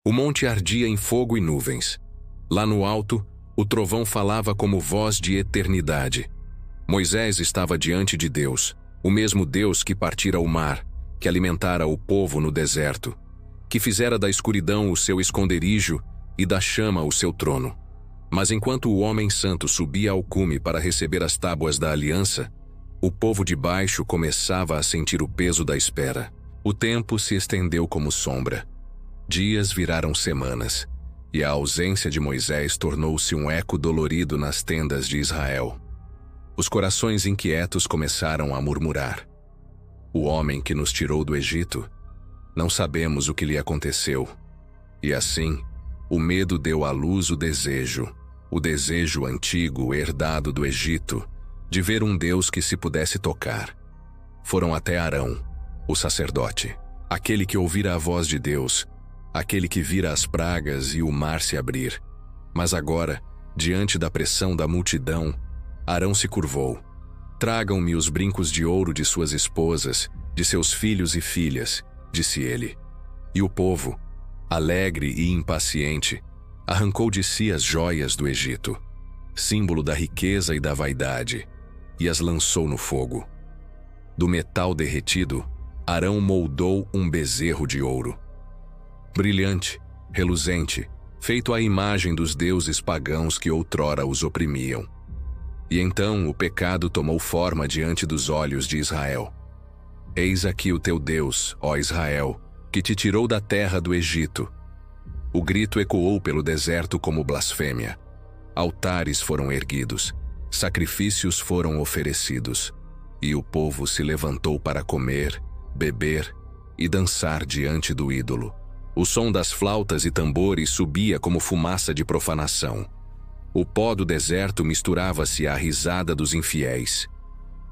O monte ardia em fogo e nuvens. Lá no alto, o trovão falava como voz de eternidade. Moisés estava diante de Deus, o mesmo Deus que partira o mar, que alimentara o povo no deserto, que fizera da escuridão o seu esconderijo e da chama o seu trono. Mas enquanto o homem santo subia ao cume para receber as tábuas da aliança, o povo de baixo começava a sentir o peso da espera. O tempo se estendeu como sombra. Dias viraram semanas, e a ausência de Moisés tornou-se um eco dolorido nas tendas de Israel. Os corações inquietos começaram a murmurar. O homem que nos tirou do Egito, não sabemos o que lhe aconteceu. E assim, o medo deu à luz o desejo antigo herdado do Egito, de ver um Deus que se pudesse tocar. Foram até Arão, o sacerdote, aquele que ouvira a voz de Deus, aquele que vira as pragas e o mar se abrir. Mas agora, diante da pressão da multidão, Arão se curvou. Tragam-me os brincos de ouro de suas esposas, de seus filhos e filhas, disse ele. E o povo, alegre e impaciente, arrancou de si as joias do Egito, símbolo da riqueza e da vaidade, e as lançou no fogo. Do metal derretido, Arão moldou um bezerro de ouro. Brilhante, reluzente, feito à imagem dos deuses pagãos que outrora os oprimiam. E então o pecado tomou forma diante dos olhos de Israel. Eis aqui o teu Deus, ó Israel, que te tirou da terra do Egito. O grito ecoou pelo deserto como blasfêmia. Altares foram erguidos, sacrifícios foram oferecidos, e o povo se levantou para comer, beber e dançar diante do ídolo. O som das flautas e tambores subia como fumaça de profanação. O pó do deserto misturava-se à risada dos infiéis.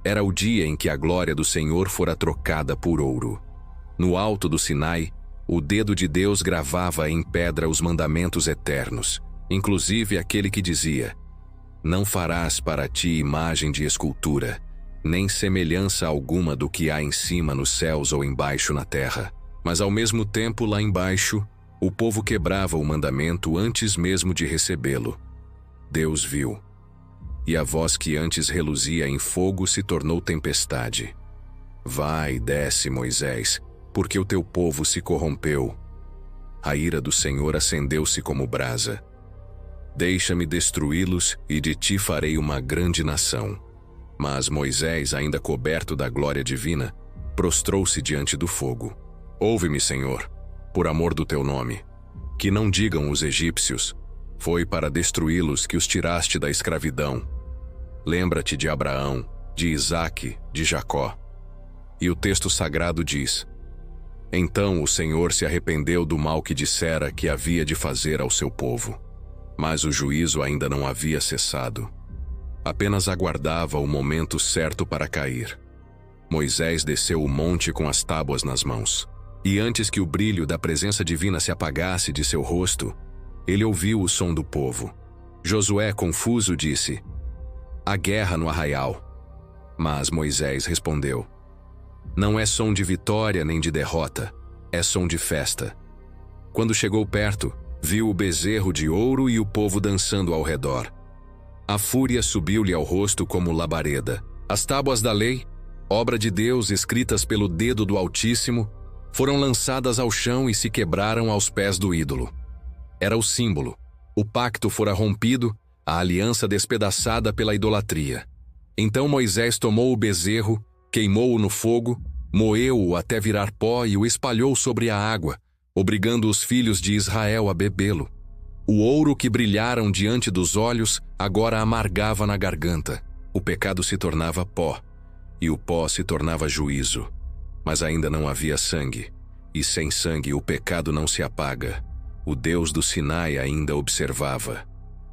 Era o dia em que a glória do Senhor fora trocada por ouro. No alto do Sinai, o dedo de Deus gravava em pedra os mandamentos eternos, inclusive aquele que dizia: não farás para ti imagem de escultura, nem semelhança alguma do que há em cima nos céus ou embaixo na terra. Mas ao mesmo tempo, lá embaixo, o povo quebrava o mandamento antes mesmo de recebê-lo. Deus viu, e a voz que antes reluzia em fogo se tornou tempestade. Vai, desce, Moisés, porque o teu povo se corrompeu. A ira do Senhor acendeu-se como brasa. Deixa-me destruí-los e de ti farei uma grande nação. Mas Moisés, ainda coberto da glória divina, prostrou-se diante do fogo. Ouve-me, Senhor, por amor do teu nome. Que não digam os egípcios: foi para destruí-los que os tiraste da escravidão. Lembra-te de Abraão, de Isaque, de Jacó. E o texto sagrado diz: então o Senhor se arrependeu do mal que dissera que havia de fazer ao seu povo. Mas o juízo ainda não havia cessado. Apenas aguardava o momento certo para cair. Moisés desceu o monte com as tábuas nas mãos. E antes que o brilho da presença divina se apagasse de seu rosto, ele ouviu o som do povo. Josué, confuso, disse: há guerra no arraial. Mas Moisés respondeu: não é som de vitória nem de derrota, é som de festa. Quando chegou perto, viu o bezerro de ouro e o povo dançando ao redor. A fúria subiu-lhe ao rosto como labareda. As tábuas da lei, obra de Deus escritas pelo dedo do Altíssimo, foram lançadas ao chão e se quebraram aos pés do ídolo. Era o símbolo. O pacto fora rompido, a aliança despedaçada pela idolatria. Então Moisés tomou o bezerro, queimou-o no fogo, moeu-o até virar pó e o espalhou sobre a água, obrigando os filhos de Israel a bebê-lo. O ouro que brilharam diante dos olhos agora amargava na garganta. O pecado se tornava pó, e o pó se tornava juízo. Mas ainda não havia sangue, e sem sangue o pecado não se apaga. O Deus do Sinai ainda observava,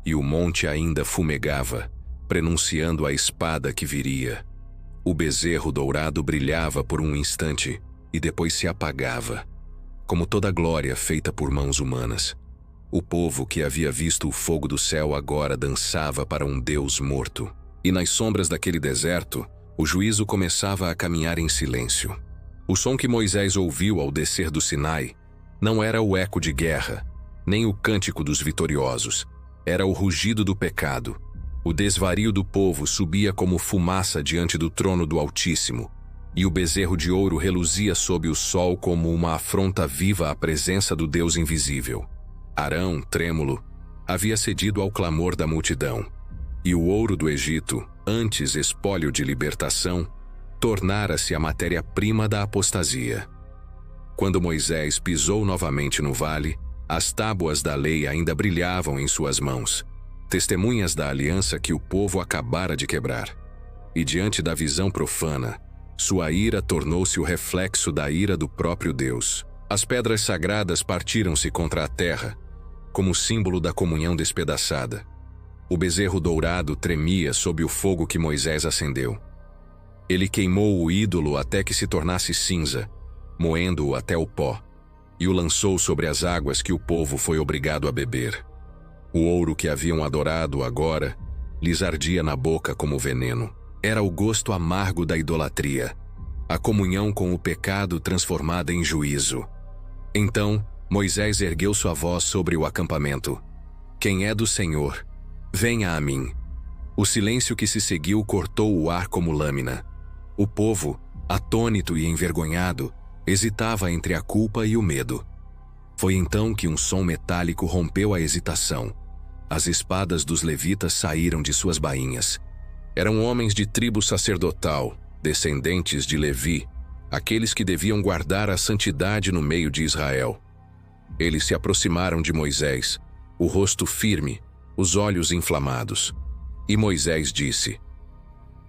e o monte ainda fumegava, prenunciando a espada que viria. O bezerro dourado brilhava por um instante, e depois se apagava, como toda glória feita por mãos humanas. O povo que havia visto o fogo do céu agora dançava para um Deus morto. E nas sombras daquele deserto, o juízo começava a caminhar em silêncio. O som que Moisés ouviu ao descer do Sinai Não era o eco de guerra, nem o cântico dos vitoriosos. Era o rugido do pecado. O desvario do povo subia como fumaça diante do trono do Altíssimo, e o bezerro de ouro reluzia sob o sol como uma afronta viva à presença do Deus invisível. Arão, trêmulo, havia cedido ao clamor da multidão, e o ouro do Egito, antes espólio de libertação, tornara-se a matéria-prima da apostasia. Quando Moisés pisou novamente no vale, as tábuas da lei ainda brilhavam em suas mãos, testemunhas da aliança que o povo acabara de quebrar. E diante da visão profana, sua ira tornou-se o reflexo da ira do próprio Deus. As pedras sagradas partiram-se contra a terra, como símbolo da comunhão despedaçada. O bezerro dourado tremia sob o fogo que Moisés acendeu. Ele queimou o ídolo até que se tornasse cinza, moendo-o até o pó, e o lançou sobre as águas que o povo foi obrigado a beber. O ouro que haviam adorado agora lhes ardia na boca como veneno. Era o gosto amargo da idolatria, a comunhão com o pecado transformada em juízo. Então, Moisés ergueu sua voz sobre o acampamento. Quem é do Senhor, venha a mim. O silêncio que se seguiu cortou o ar como lâmina. O povo, atônito e envergonhado, hesitava entre a culpa e o medo. Foi então que um som metálico rompeu a hesitação. As espadas dos levitas saíram de suas bainhas. Eram homens de tribo sacerdotal, descendentes de Levi, aqueles que deviam guardar a santidade no meio de Israel. Eles se aproximaram de Moisés, o rosto firme, os olhos inflamados. E Moisés disse: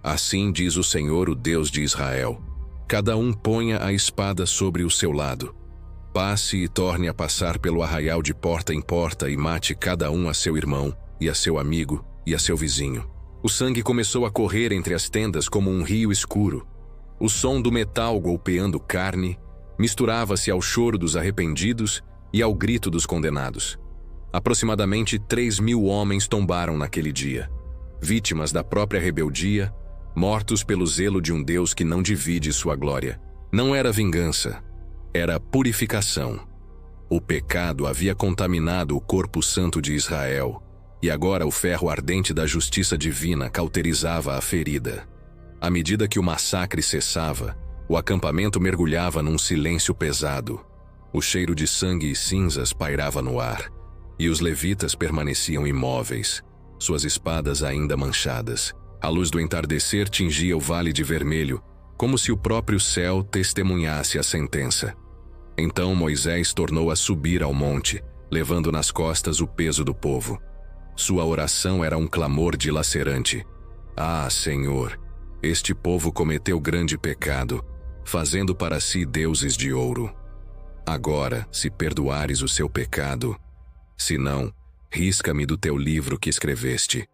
Assim diz o Senhor, o Deus de Israel: cada um ponha a espada sobre o seu lado. Passe e torne a passar pelo arraial de porta em porta e mate cada um a seu irmão, e a seu amigo, e a seu vizinho. O sangue começou a correr entre as tendas como um rio escuro. O som do metal golpeando carne misturava-se ao choro dos arrependidos e ao grito dos condenados. Aproximadamente 3.000 homens tombaram naquele dia, vítimas da própria rebeldia, mortos pelo zelo de um Deus que não divide sua glória. Não era vingança, era purificação. O pecado havia contaminado o corpo santo de Israel, e agora o ferro ardente da justiça divina cauterizava a ferida. À medida que o massacre cessava, o acampamento mergulhava num silêncio pesado. O cheiro de sangue e cinzas pairava no ar, e os levitas permaneciam imóveis, suas espadas ainda manchadas. A luz do entardecer tingia o vale de vermelho, como se o próprio céu testemunhasse a sentença. Então Moisés tornou a subir ao monte, levando nas costas o peso do povo. Sua oração era um clamor dilacerante. Ah, Senhor, este povo cometeu grande pecado, fazendo para si deuses de ouro. Agora, se perdoares o seu pecado, se não, risca-me do teu livro que escreveste.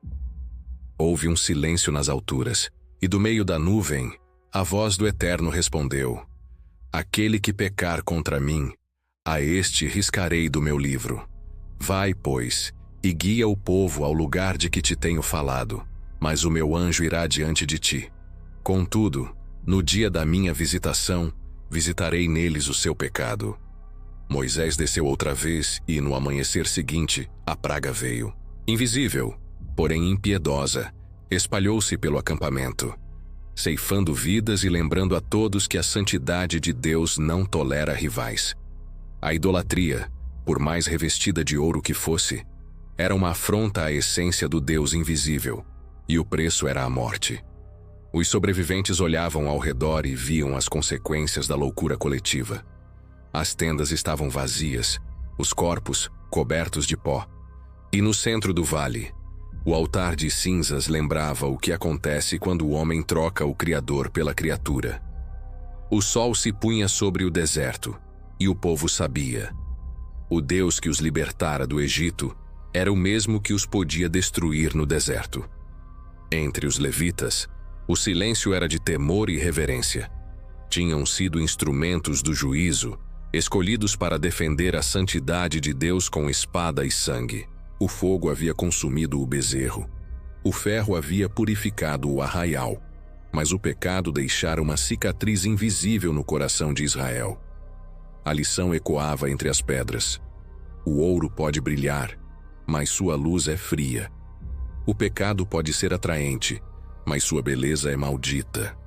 Houve um silêncio nas alturas, e do meio da nuvem, a voz do Eterno respondeu: Aquele que pecar contra mim, a este riscarei do meu livro. Vai, pois, e guia o povo ao lugar de que te tenho falado, mas o meu anjo irá diante de ti. Contudo, no dia da minha visitação, visitarei neles o seu pecado. Moisés desceu outra vez e, no amanhecer seguinte, a praga veio. Invisível, porém impiedosa, espalhou-se pelo acampamento, ceifando vidas e lembrando a todos que a santidade de Deus não tolera rivais. A idolatria, por mais revestida de ouro que fosse, era uma afronta à essência do Deus invisível, e o preço era a morte. Os sobreviventes olhavam ao redor e viam as consequências da loucura coletiva. As tendas estavam vazias, os corpos cobertos de pó. E no centro do vale, o altar de cinzas lembrava o que acontece quando o homem troca o Criador pela criatura. O sol se punha sobre o deserto, e o povo sabia: o Deus que os libertara do Egito era o mesmo que os podia destruir no deserto. Entre os levitas, o silêncio era de temor e reverência. Tinham sido instrumentos do juízo, escolhidos para defender a santidade de Deus com espada e sangue. O fogo havia consumido o bezerro. O ferro havia purificado o arraial. Mas o pecado deixara uma cicatriz invisível no coração de Israel. A lição ecoava entre as pedras. O ouro pode brilhar, mas sua luz é fria. O pecado pode ser atraente, mas sua beleza é maldita.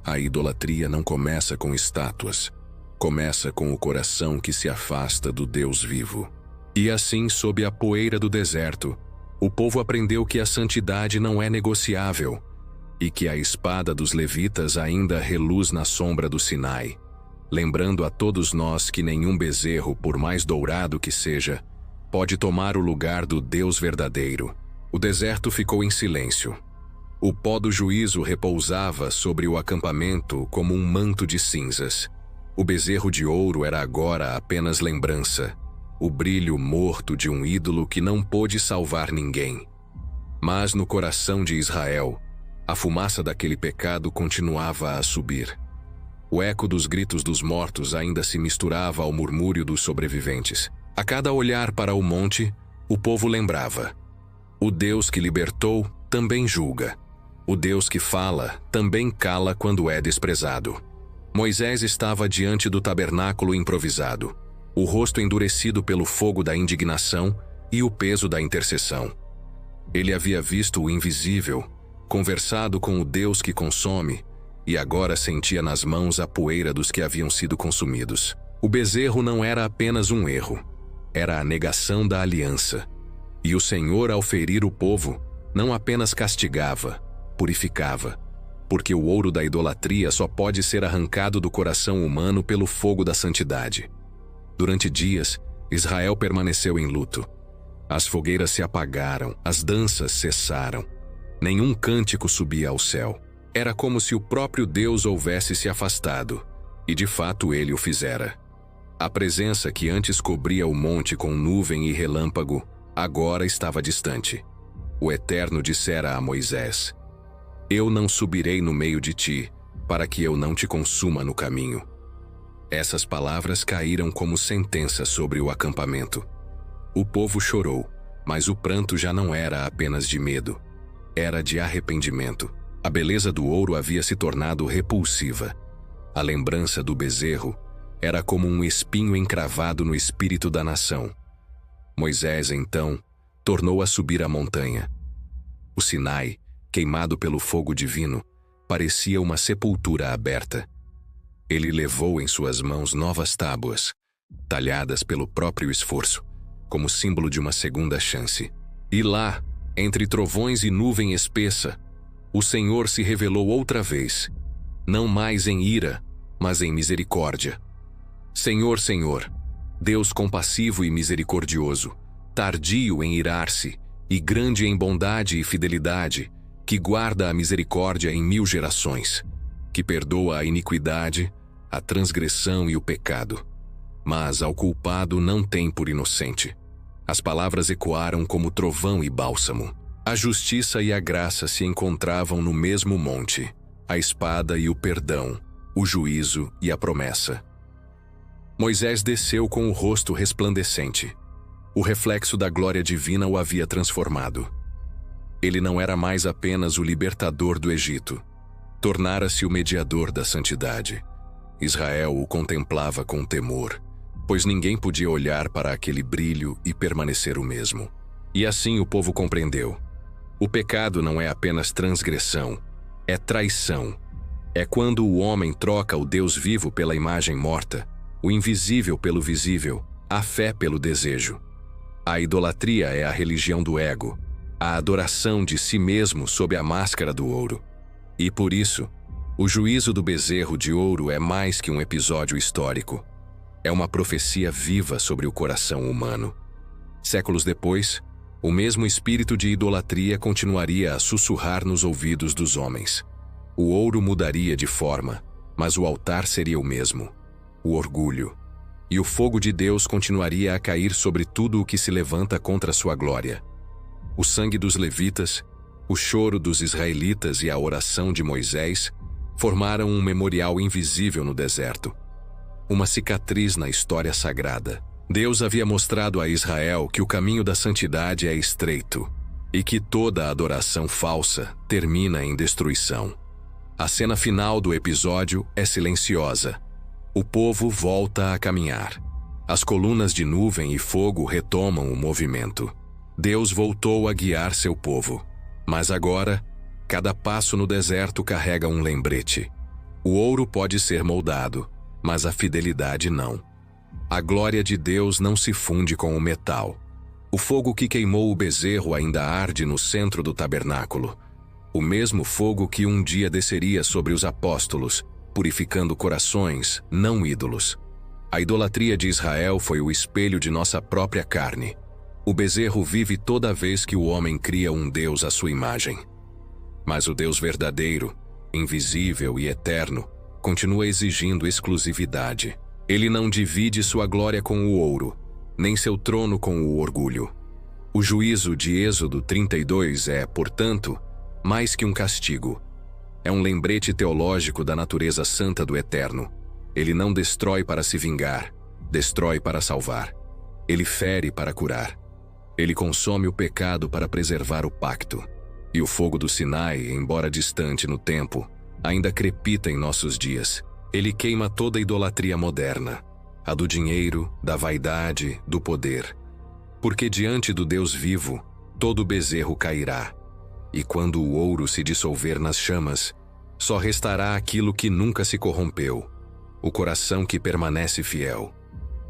A idolatria não começa com estátuas. Começa com o coração que se afasta do Deus vivo. E assim, sob a poeira do deserto, o povo aprendeu que a santidade não é negociável e que a espada dos levitas ainda reluz na sombra do Sinai, lembrando a todos nós que nenhum bezerro, por mais dourado que seja, pode tomar o lugar do Deus verdadeiro. O deserto ficou em silêncio. O pó do juízo repousava sobre o acampamento como um manto de cinzas. O bezerro de ouro era agora apenas lembrança, o brilho morto de um ídolo que não pôde salvar ninguém. Mas no coração de Israel, a fumaça daquele pecado continuava a subir. O eco dos gritos dos mortos ainda se misturava ao murmúrio dos sobreviventes. A cada olhar para o monte, o povo lembrava: o Deus que libertou também julga. O Deus que fala também cala quando é desprezado. Moisés estava diante do tabernáculo improvisado, o rosto endurecido pelo fogo da indignação e o peso da intercessão. Ele havia visto o invisível, conversado com o Deus que consome, e agora sentia nas mãos a poeira dos que haviam sido consumidos. O bezerro não era apenas um erro, era a negação da aliança. E o Senhor, ao ferir o povo, não apenas castigava, purificava, porque o ouro da idolatria só pode ser arrancado do coração humano pelo fogo da santidade. Durante dias, Israel permaneceu em luto. As fogueiras se apagaram, as danças cessaram. Nenhum cântico subia ao céu. Era como se o próprio Deus houvesse se afastado, e de fato ele o fizera. A presença que antes cobria o monte com nuvem e relâmpago, agora estava distante. O Eterno dissera a Moisés: eu não subirei no meio de ti, para que eu não te consuma no caminho. Essas palavras caíram como sentença sobre o acampamento. O povo chorou, mas o pranto já não era apenas de medo, era de arrependimento. A beleza do ouro havia se tornado repulsiva. A lembrança do bezerro era como um espinho encravado no espírito da nação. Moisés, então, tornou a subir a montanha. O Sinai, queimado pelo fogo divino, parecia uma sepultura aberta. Ele levou em suas mãos novas tábuas, talhadas pelo próprio esforço, como símbolo de uma segunda chance. E lá, entre trovões e nuvem espessa, o Senhor se revelou outra vez, não mais em ira, mas em misericórdia. Senhor, Senhor, Deus compassivo e misericordioso, tardio em irar-se e grande em bondade e fidelidade, que guarda a misericórdia em 1000 gerações, que perdoa a iniquidade, a transgressão e o pecado, mas ao culpado não tem por inocente. As palavras ecoaram como trovão e bálsamo. A justiça e a graça se encontravam no mesmo monte, a espada e o perdão, o juízo e a promessa. Moisés desceu com o rosto resplandecente. O reflexo da glória divina o havia transformado. Ele não era mais apenas o libertador do Egito. Tornara-se o mediador da santidade. Israel o contemplava com temor, pois ninguém podia olhar para aquele brilho e permanecer o mesmo. E assim o povo compreendeu. O pecado não é apenas transgressão, é traição. É quando o homem troca o Deus vivo pela imagem morta, o invisível pelo visível, a fé pelo desejo. A idolatria é a religião do ego, a adoração de si mesmo sob a máscara do ouro. E por isso, o juízo do bezerro de ouro é mais que um episódio histórico. É uma profecia viva sobre o coração humano. Séculos depois, o mesmo espírito de idolatria continuaria a sussurrar nos ouvidos dos homens. O ouro mudaria de forma, mas o altar seria o mesmo, o orgulho. E o fogo de Deus continuaria a cair sobre tudo o que se levanta contra sua glória. O sangue dos levitas, o choro dos israelitas e a oração de Moisés formaram um memorial invisível no deserto. Uma cicatriz na história sagrada. Deus havia mostrado a Israel que o caminho da santidade é estreito e que toda adoração falsa termina em destruição. A cena final do episódio é silenciosa. O povo volta a caminhar. As colunas de nuvem e fogo retomam o movimento. Deus voltou a guiar seu povo. Mas agora, cada passo no deserto carrega um lembrete. O ouro pode ser moldado, mas a fidelidade não. A glória de Deus não se funde com o metal. O fogo que queimou o bezerro ainda arde no centro do tabernáculo. O mesmo fogo que um dia desceria sobre os apóstolos, purificando corações, não ídolos. A idolatria de Israel foi o espelho de nossa própria carne. O bezerro vive toda vez que o homem cria um Deus à sua imagem. Mas o Deus verdadeiro, invisível e eterno, continua exigindo exclusividade. Ele não divide sua glória com o ouro, nem seu trono com o orgulho. O juízo de Êxodo 32 é, portanto, mais que um castigo. É um lembrete teológico da natureza santa do Eterno. Ele não destrói para se vingar, destrói para salvar. Ele fere para curar. Ele consome o pecado para preservar o pacto. E o fogo do Sinai, embora distante no tempo, ainda crepita em nossos dias. Ele queima toda a idolatria moderna, a do dinheiro, da vaidade, do poder. Porque diante do Deus vivo, todo bezerro cairá. E quando o ouro se dissolver nas chamas, só restará aquilo que nunca se corrompeu, o coração que permanece fiel.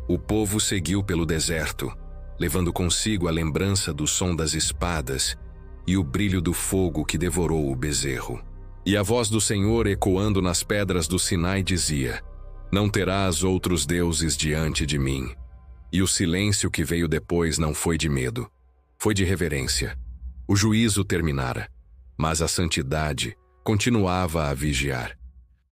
O povo seguiu pelo deserto, levando consigo a lembrança do som das espadas e o brilho do fogo que devorou o bezerro. E a voz do Senhor ecoando nas pedras do Sinai dizia: Não terás outros deuses diante de mim. E o silêncio que veio depois não foi de medo, foi de reverência. O juízo terminara, mas a santidade continuava a vigiar.